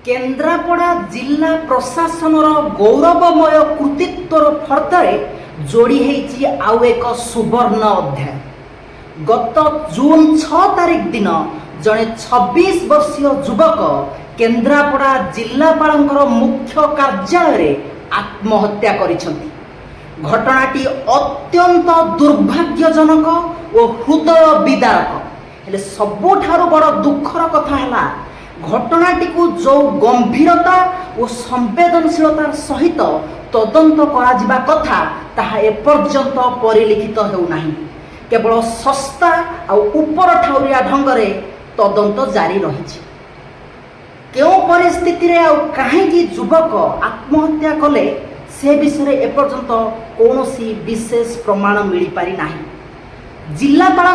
केन्द्रापड़ा जिला प्रशासन गौरवमय कृतित्वर फर्दे जोड़ी होती आउ एक सुवर्ण अध्याय। गत जून 6 तारिख दिन जड़े 26 वर्षीय युवक केन्द्रापड़ा जिलापाल मुख्य कार्यालय आत्महत्या करिसेंती। घटनाटी अत्यंत दुर्भाग्यजनक और हृदय विदारक। हेले सबुठारु बड़ दुखर कथा है घटनाटी को जो गंभीरता और संवेदनशीलतार सहित तदंत करा कथा ताहा एपर्यंत परिलिखित हेउनाही। केवल सस्ता और ऊपर ठाउरिया ढंगरे तदंत जारी रही। केउं परिस्थिति रे कहीं युवक आत्महत्या कले से विषय एपर्यंत कौनसी विशेष प्रमाण मिल पारि नाही। जिलापाल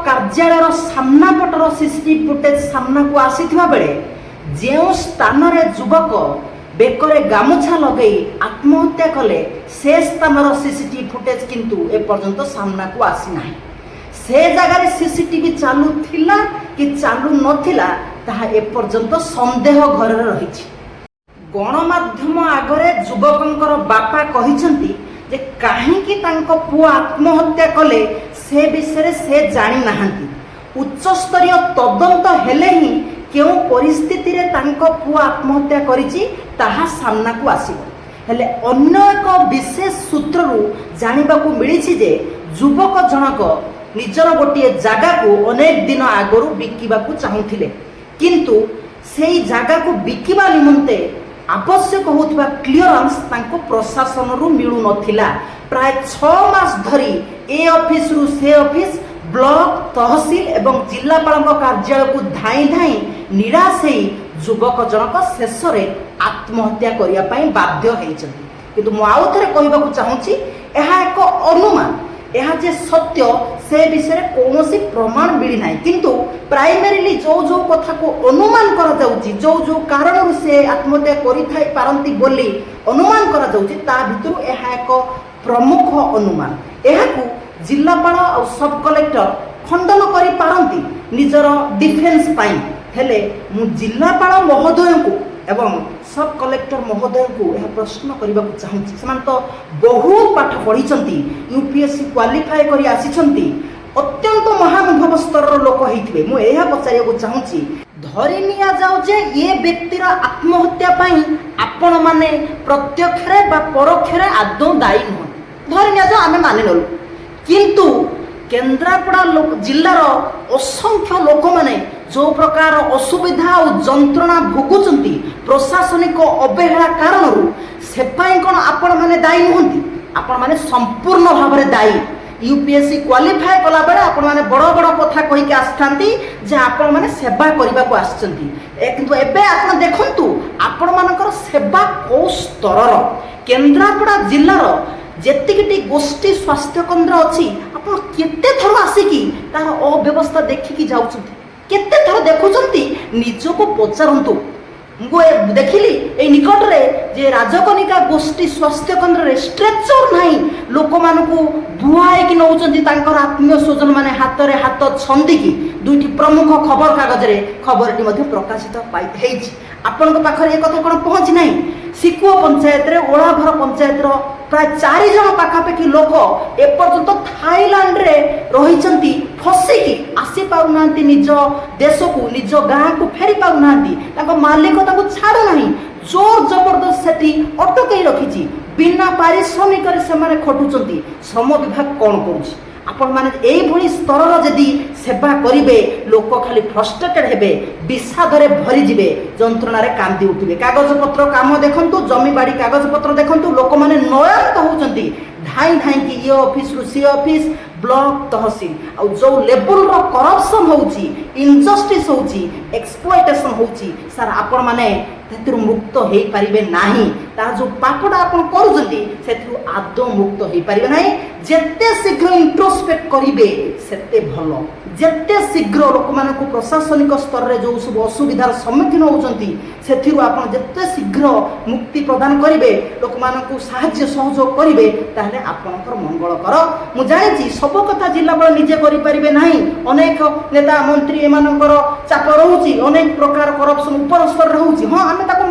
कार्यालय सामना पटर सीसीटीवी फुटेज सामना को आसीथिबा बेले जेउ स्थान रे युवक बेकरे गामुछा लगे आत्महत्या कले से स्थान सीसीटीवी फुटेज किंतु एपर्यंत सामना को आसी नाही। से जगार सीसीटीवी चालू थिला कि चालू नथिला ताहा एपर्यंत संदेह घर रही। गणमाध्यम आगरे युवकंकर बापा कहिसंती जे काहेकि तांको पुआ आत्महत्या कले से विषय से जानी नाहंती। उच्चस्तरीय तदंत हेले ही केउं परिस्थिति रे तांको पुआ आत्महत्या करिछि ताहा सामना को आसीबो। हेले अन्य एक विशेष सूत्ररू जानिबाकू मिलिछि जे युवक जनक निजर गोटे जगह को अनेक दिन आगरू बिकिबाकू चाहुथिले किंतु सेई जगह को बिकिबा निमंते आवश्यक होता क्लियरेंस तांको प्रशासन रु मिलू नथिला। प्राय 6 मास धरी ए ऑफिस रु से ऑफिस ब्लॉक तहसील एवं जिलापाल कार्यालय को धाई धाई निराश ही युवक जनक शेष आत्महत्या करिया पई बाध्य होइछन्ति। किंतु मु आउ थरे कहबाकू चाहूछि एहा एक अनुमान यह जे सत्य से विषय कौन प्रमाण मिली ना किंतु प्राइमरीली जो जो कथा को अनुमान करा जाउची जो जो कारण से आत्महत्या करि पारंती बोली अनुमान करा जाउची ता भितरु यह एक प्रमुख अनुमान। यह को जिलापाल और सब कलेक्टर खंडन करि पारंती निजर डिफेन्स पाई। हेले मु जिलापाल महोदय को एवं सब कलेक्टर महोदय को यह प्रश्न करने को चाहूँगी। से तो बहुत पाठ पढ़ी यूपीएससी क्वालिफाई करी आसिछंती अत्यंत महानुभव स्तर लोक होइथिबे। मु एहा पचारिया को चाहूँगी धरि निया जाउ जे ये व्यक्तिर आत्महत्या पई आपण माने प्रत्यक्ष रे बा परोक्ष रे आदौ दायी नह धरि निया जाउ आमे मानि नलु किंतु केन्द्रापड़ा जिलार असंख्य लोक माने जो प्रकार असुविधा और जंत्रणा भोगुचंती प्रशासनिक अवहेला कारण से कौन आपण माने दायी नुहंती। आपण माने संपूर्ण भाव में दायी। यूपीएससी क्वालिफाई कला बेले आपण माने बड़ बड़ कथा कहिके आस्थांती जे आपण माने सेवा करबा को आछंती किंतु एबे आपण देखंतु आपण मानकर सेवा को स्तरर केन्द्रापड़ा जिल्लार जेतिकिटी गोष्ठी स्वास्थ्य केन्द्र अछि आपण केते थर आसिकी तार अव्यवस्था देखिकी जाउछंती केते थर देखुचंती निजको पचारंतु। मुझे देखिली ए निकट रे जे राजकनिका गोष्ठी स्वास्थ्य केन्द्र रे स्ट्रेचर नाही लोक मानकू बुहाई कि नौचंती तांकर आत्मीय स्वजन माने हाथ रे हाथ छंदिकी दुईटी प्रमुख खबर कागज रे खबरटी मध्ये प्रकाशित हेछि। आपन पाखर ए कथा कोन पहुंची नाही। सिकुआ पंचायत रे ओळाभर पंचायत रो प्राय 4 जन पाखापाखि लोक एपर्यंत थाईलैंड रे रहिचंती फसिकी आसी पाउनांती निज देश को निज गाँ को फेरी पाउनांती ताको मालिक ताको छाड़ू नाही जोर जबरदस्त सेठी अटकई रखिची बिना पारिश्रमिक रे से माने खटुचंती। श्रम विभाग कौन करूची आपण माने एई भली स्तर जदि सेवा करिवे लोक खाली फ्रस्ट्रेटेड हेबे विषाद रे भरी जिवे जंत्रणा रे कांदी उठिबे। कागज पत्र काम देखंतु जमी बाड़ी कागज पत्र देखंतु लोक माने नयन होउचंती धाई धाई कि ये ऑफिस रु सी ऑफिस ब्लॉक तहसील आ जो लेवल रो करप्शन होउची इनजस्टिस होउची एक्सप्लॉयटेशन होउची सर आपण माने सेतिरु मुक्त हेई परिबे नाही। ता जो पापडा आपण करूजंती सेतिरु आदौ मुक्त हेई परिबे नाही। जेते शीघ्र इंट्रोस्पेक्ट करिवे सेते भलो। जेते शीघ्र लोक मानकु प्रशासनिक स्तर रे जो सब असुविधार सम्मुखीन होउचंती सेतिरु आपण जेते शीघ्र मुक्ति प्रदान करिवे लोक मानकु सहाय्य सहयोग करिवे ताहले आपनकर मंगल कर। मु जानि सब कथा जिलापाल निजे करि परिबे नाही। अनेक नेता मंत्री एमानकर चाप रहउची अनेक प्रकार करप्शन ऊपर स्तर रहउची। हां आमे ताको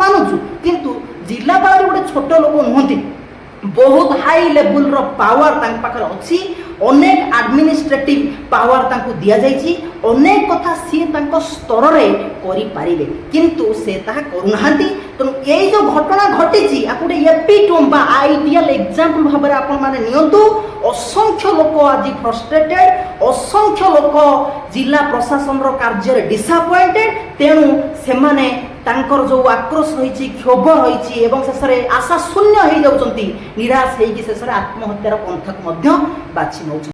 छोट लोक नुहति बहुत हाई लेवल रो पावर तांक पाखर अछि अनेक एडमिनिस्ट्रेटिव पावर तांको दिया जाइछि अनेक कथा सी तांको स्तर रे करि पारिबे किंतु से ताहा करूनाहांती तेणु एई जो घटना घटिछि आकुडे एपिटोम बा आइडियल एग्जांपल भाबरे आपण माने नियंतु असंख्य लोक आज फ्रस्ट्रेटेड असंख्य लोक जिला प्रशासन रो कार्य रे डिसअपॉइंटेड तेणु से माने तांकर जो आक्रोश रही क्षोभ रही एवं शेष में आशा शून्य हो जाती निराश होगी शेष में आत्महत्यार पंथा को बाछि नौ।